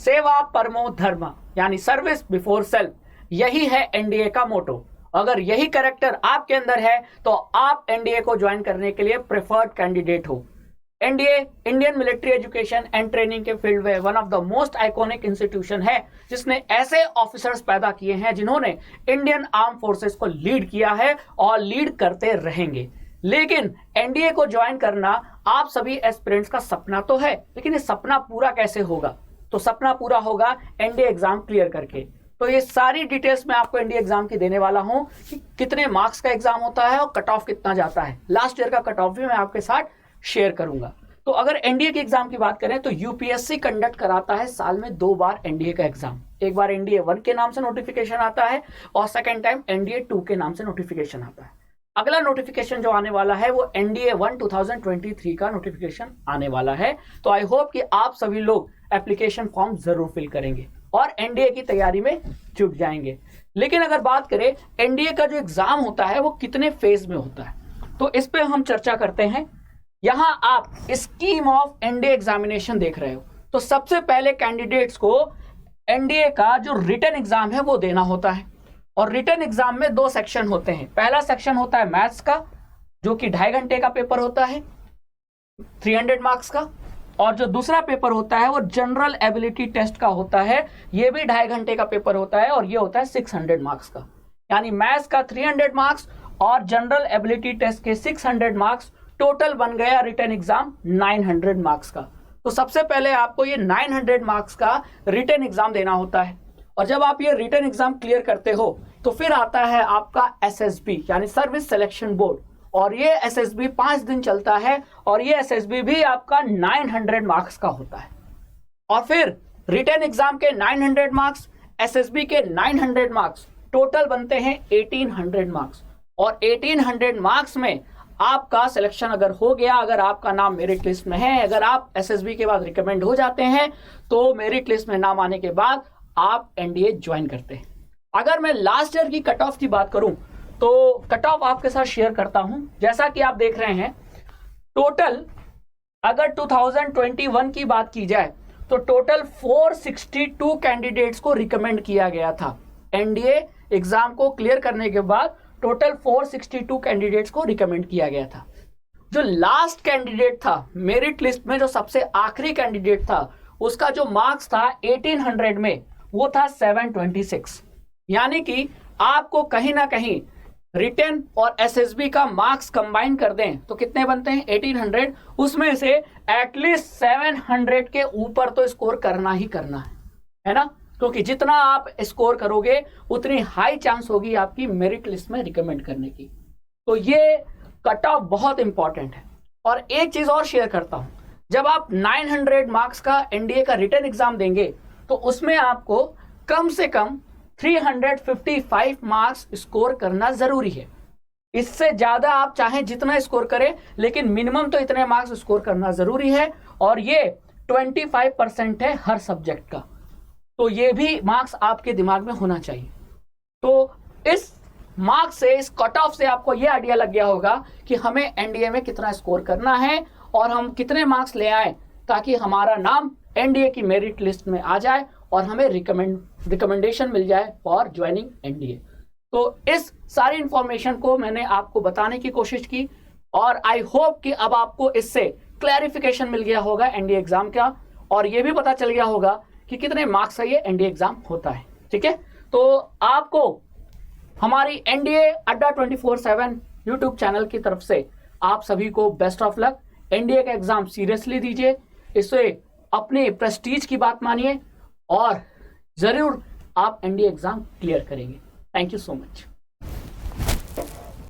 सेवा परमो धर्म, यानी सर्विस बिफोर सेल्फ, यही है एनडीए का मोटो। अगर यही कैरेक्टर आपके अंदर है तो आप एनडीए को ज्वाइन करने के लिए प्रेफर्ड कैंडिडेट हो। NDA Indian military education and training के फील्ड में one of the most iconic institution है, जिसने ऐसे ऑफिसर्स पैदा किए हैं जिन्होंने इंडियन आर्म फोर्सेस को लीड किया है और लीड करते रहेंगे। लेकिन एनडीए को ज्वाइन करना आप सभी एस्पिरेंट्स का सपना तो है, लेकिन ये सपना पूरा कैसे होगा? तो सपना पूरा होगा एनडीए एग्जाम क्लियर करके। तो ये सारी डिटेल्स मैं आपको एनडीए एग्जाम की देने वाला हूं कि कितने मार्क्स का एग्जाम होता है और कट ऑफ कितना जाता है। लास्ट ईयर का कट ऑफ भी मैं आपके साथ शेयर करूंगा। तो अगर एनडीए के एग्जाम की बात करें तो यूपीएससी कंडक्ट कराता है साल में 2 बार एनडीए का एग्जाम। एक बार एनडीए 1 के नाम से नोटिफिकेशन आता है और सेकेंड टाइम एनडीए 2 के नाम से नोटिफिकेशन आता है। अगला नोटिफिकेशन जो आने वाला है वो एनडीए 1 2023 का नोटिफिकेशन आने वाला है। तो आई होप कि आप सभी लोग एप्लीकेशन फॉर्म जरूर फिल करेंगे और एनडीए की तैयारी में जुट जाएंगे। लेकिन अगर बात करें एनडीए का जो एग्जाम होता है वो कितने फेज में होता है, तो इस पे हम चर्चा करते हैं। यहां आप स्कीम ऑफ एनडीए एग्जामिनेशन देख रहे हो। तो सबसे पहले कैंडिडेट्स को एनडीए का जो रिटन एग्जाम है वो देना होता है और रिटन एग्जाम में 2 सेक्शन होते हैं। पहला सेक्शन होता है मैथ्स का, जो कि 2.5 घंटे का पेपर होता है 300 मार्क्स का, और जो दूसरा पेपर होता है वो जनरल एबिलिटी टेस्ट का होता है। ये भी 2.5 घंटे का पेपर होता है और ये होता है 600 मार्क्स का। यानी मैथ्स का 300 मार्क्स और जनरल एबिलिटी टेस्ट के 600 मार्क्स, टोटल बन गया रिटन एग्जाम 900 मार्क्स का। तो सबसे पहले आपको ये 900 मार्क्स का रिटन एग्जाम देना होता है और जब आप ये रिटन एग्जाम क्लियर करते हो तो फिर आता है आपका एसएसबी यानी सर्विस सिलेक्शन बोर्ड, और ये एसएसबी 5 दिन चलता है और ये एसएसबी भी आपका 900 मार्क्स का होता है। और फिर रिटन एग्जाम के 900 मार्क्स, एसएसबी के 900 मार्क्स, टोटल बनते हैं 1800 मार्क्स। और 1800 मार्क्स में आपका सिलेक्शन अगर हो गया, अगर आपका नाम मेरिट लिस्ट में है, अगर आप एसएसबी के बाद रिकमेंड हो जाते हैं, तो मेरिट लिस्ट में नाम आने के बाद आप एनडीए ज्वाइन करते हैं। अगर मैं लास्ट ईयर की कट ऑफ की बात करूं तो कट ऑफ आपके साथ शेयर करता हूं। जैसा कि आप देख रहे हैं, टोटल अगर 2021 की बात की जाए तो टोटल 462 कैंडिडेट्स को रिकमेंड किया गया था। एनडीए एग्जाम को क्लियर करने के बाद टोटल 462 कैंडिडेट्स को रिकमेंड किया गया था। जो लास्ट कैंडिडेट था मेरिट लिस्ट में, जो सबसे आखिरी कैंडिडेट था, उसका जो मार्क्स था 1800 में वो था 726। यानी कि आपको कहीं ना कहीं रिटन और एसएसबी का मार्क्स कंबाइन कर दें तो कितने बनते हैं 1800, उसमें से एटलीस्ट 700 के ऊपर तो स्कोर करना ही करना है ना, क्योंकि जितना आप स्कोर करोगे उतनी हाई चांस होगी आपकी मेरिट लिस्ट में रिकमेंड करने की। तो ये कट ऑफ बहुत इंपॉर्टेंट है। और एक चीज और शेयर करता हूं, जब आप 900 मार्क्स का एनडीए का रिटन एग्जाम देंगे तो उसमें आपको कम से कम 355 मार्क्स स्कोर करना जरूरी है। इससे ज्यादा आप चाहें जितना स्कोर करें, लेकिन मिनिमम तो इतने मार्क्स स्कोर करना जरूरी है। और ये 25% है हर सब्जेक्ट का, तो ये भी मार्क्स आपके दिमाग में होना चाहिए। तो इस मार्क्स से, इस कट ऑफ से आपको ये आइडिया लग गया होगा कि हमें एनडीए में कितना स्कोर करना है और हम कितने मार्क्स ले आए ताकि हमारा नाम एनडीए की मेरिट लिस्ट में आ जाए और हमें रिकमेंडेशन मिल जाए फॉर ज्वाइनिंग एनडीए। तो इस सारी इंफॉर्मेशन को मैंने आपको बताने की कोशिश की और आई होप कि अब आपको इससे क्लैरिफिकेशन मिल गया होगा एनडीए एग्जाम का, और ये भी पता चल गया होगा कि कितने मार्क्स का ये एनडीए एग्जाम होता है। ठीक है, तो आपको हमारी एनडीए अड्डा 24/7 यूट्यूब चैनल की तरफ से आप सभी को बेस्ट ऑफ लक। एनडीए का एग्जाम सीरियसली दीजिए, इससे अपने प्रेस्टीज की बात मानिए और जरूर आप एनडीए एग्जाम क्लियर करेंगे। Thank you so much.